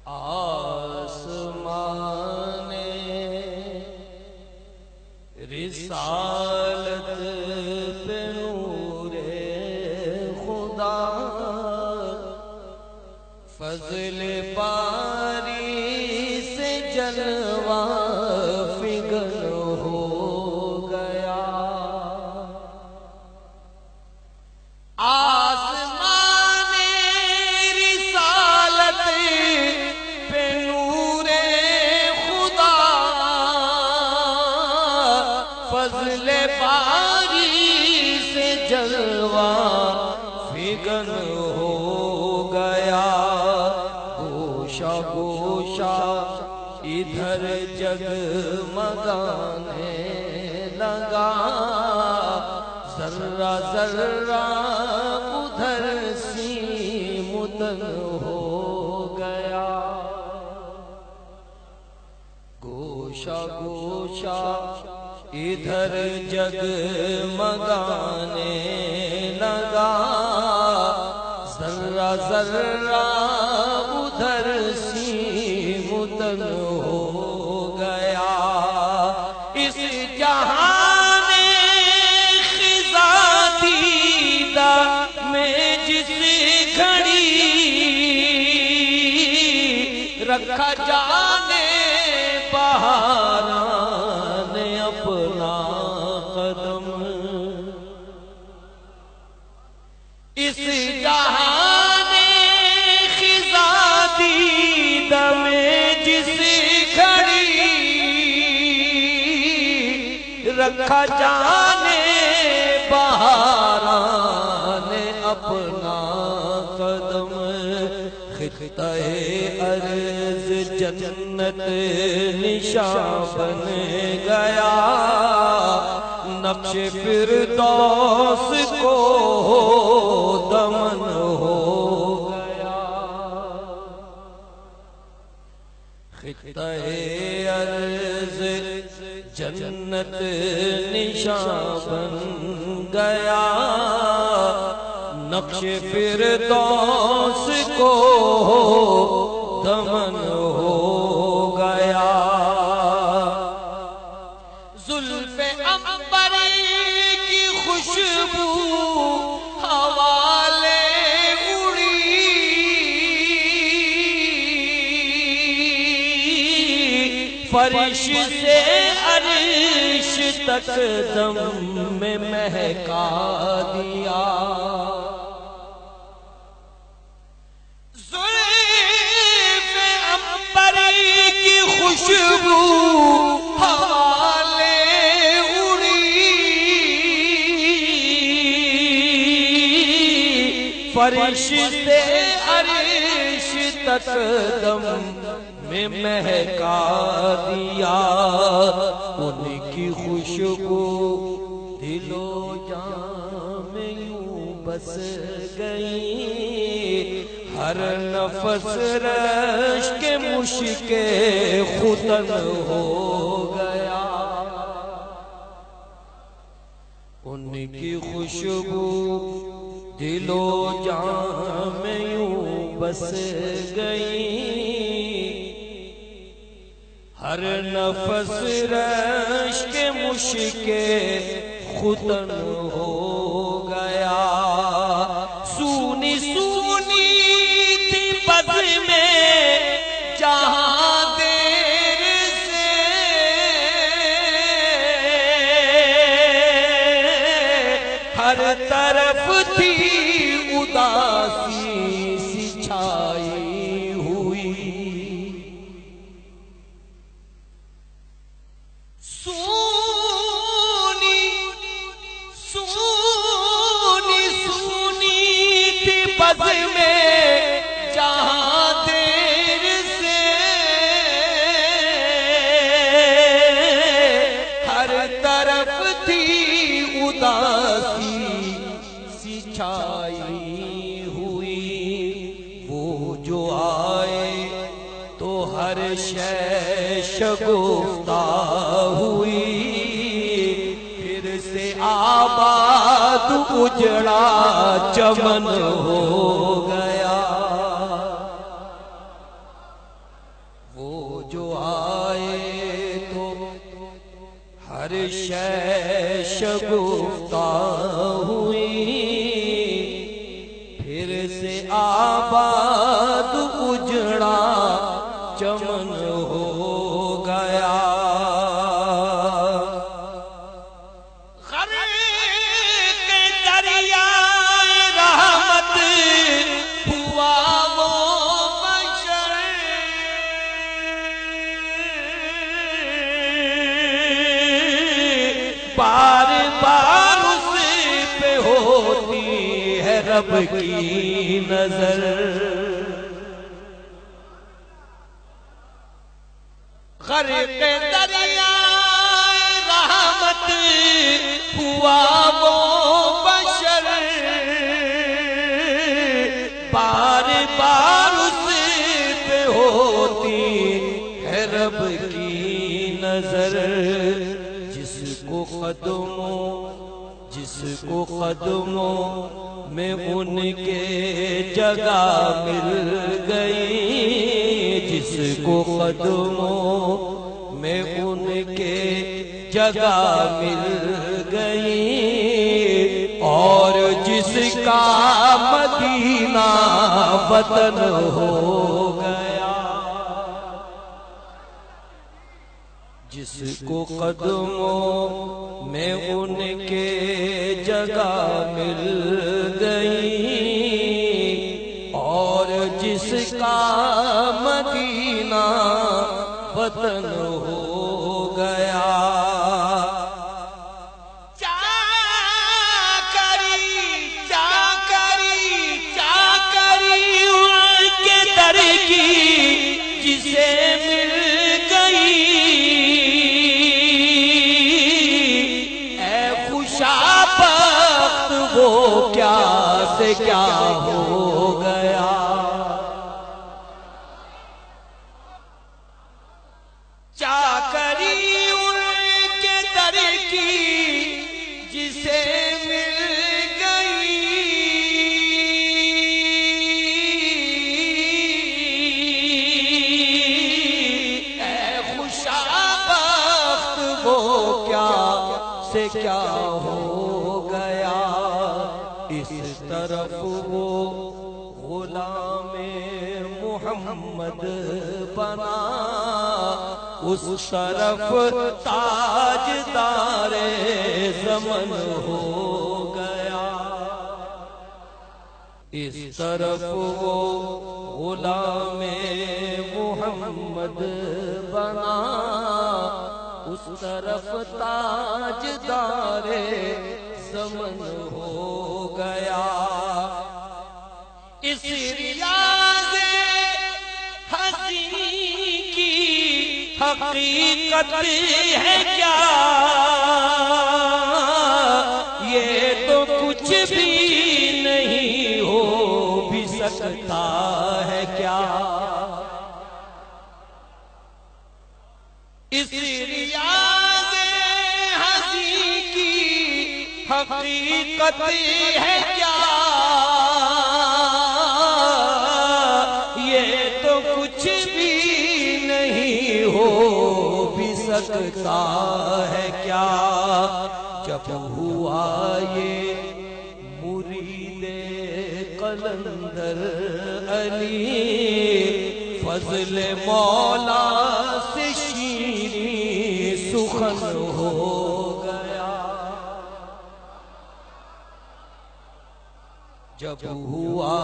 آسمان رسالت پہ نور خدا فضل باری سے جلوہ فگن ہو گیا۔ آسمان رسالت پہ نور خدا فضل باری سے جلوہ فگن ہو گیا۔ گوشہ گوشہ ادھر جگمگانے لگا، ذرہ ذرہ ادھر سیمتن ہو گیا۔ گوشہ گوشہ ادھر جگمگانے لگا، ذرہ ذرہ ادھر سیمتن ہو گیا۔ اس جہان خزاں دیدہ میں جس گھڑی رکھا جانے بہاراں نے اپنا قدم، اس جہان خزاں دیدہ میں جس گھڑی رکھا جانے بہاراں نے اپنا قدم، خطہ ارض جنت نشاں بن گیا، نقش فردوس کو دمن ہو گیا۔ خطہ ارض جنت نشاں بن گیا، نقش فردوس کو دمن ہو گیا۔ زلف عنبر کی خوشبو حوالے اڑی، فرش سے عرش تک دم میں مہکا دیا۔ زلف عنبر کی خوشبو حوالے اڑی، فرش سے عرش تک دم میں مہکا دیا۔ ان کی خوشبو دل و جاں میں یوں بس گئی، ہر نفس رشک مشک ختن ہو گیا۔ ان کی خوشبو دل و جاں میں یوں بس گئی، ہر نفس رشک مشک ختن ہو گیا۔ سونی سونی تھی بز میں جہاں دیر سے، ہر طرف تھی اداسی سی چھائی ہوئی۔ سونی سونی سونی تھی بز میں جہاں دیر سے، ہر طرف تھی اداسی سی چھائی ہوئی۔ وہ جو آئے تو ہر شے شگفتہ ہوئی، پھر سے آباد اجڑا چمن ہو گیا۔ آباد اجڑا چمن ہو گیا بار بار اس پہ ہوتی ہے رب کی نظر غرق دریا رحمت ہوا وہ بشر بار بار اس پہ ہوتی ہے رب کی نظر جس کو قدموں میں ان کے جگہ مل گئی جس کو قدموں میں ان کے جگہ مل گئی اور جس کا مدینہ وطن ہو گیا جس کو قدموں میں ان کے جگہ مل گئی اور جس کا مدینہ وطن ہو گیا چاکری ان کے در کی جسے مل گئی وہ کیا سے کیا ہو گیا چاکری ان کے در کی جسے مل گئی اے خوشابخت وہ کیا سے کیا ہو گیا اس طرف وہ غلام محمد بنا اس طرف تاجدار زمن ہو گیا اس طرف وہ غلام محمد بنا اس طرف تاجدار زمن ہو گیا اس ریاض حسین کی حقیقت ہے کیا یہ تو کچھ بھی نہیں ہو بھی سکتا ہے کیا اس ریاض حسین کی حقیقت ہے کیا یہ تو کچھ بھی نہیں ہو بھی سکتا ہے کیا جب ہوا یہ مرید قلندر علی فضل مولا سے شیریں سخن ہو گیا جب ہوا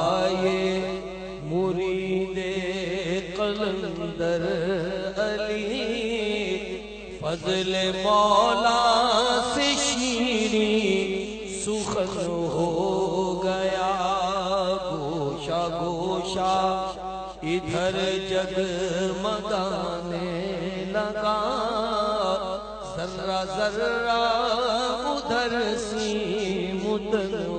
یہ مرید قلندر علی فضل مولا سے شیریں سخن ہو گیا گوشہ گوشہ ادھر جگمگانے لگا ذرہ ذرہ ادھر سیمتن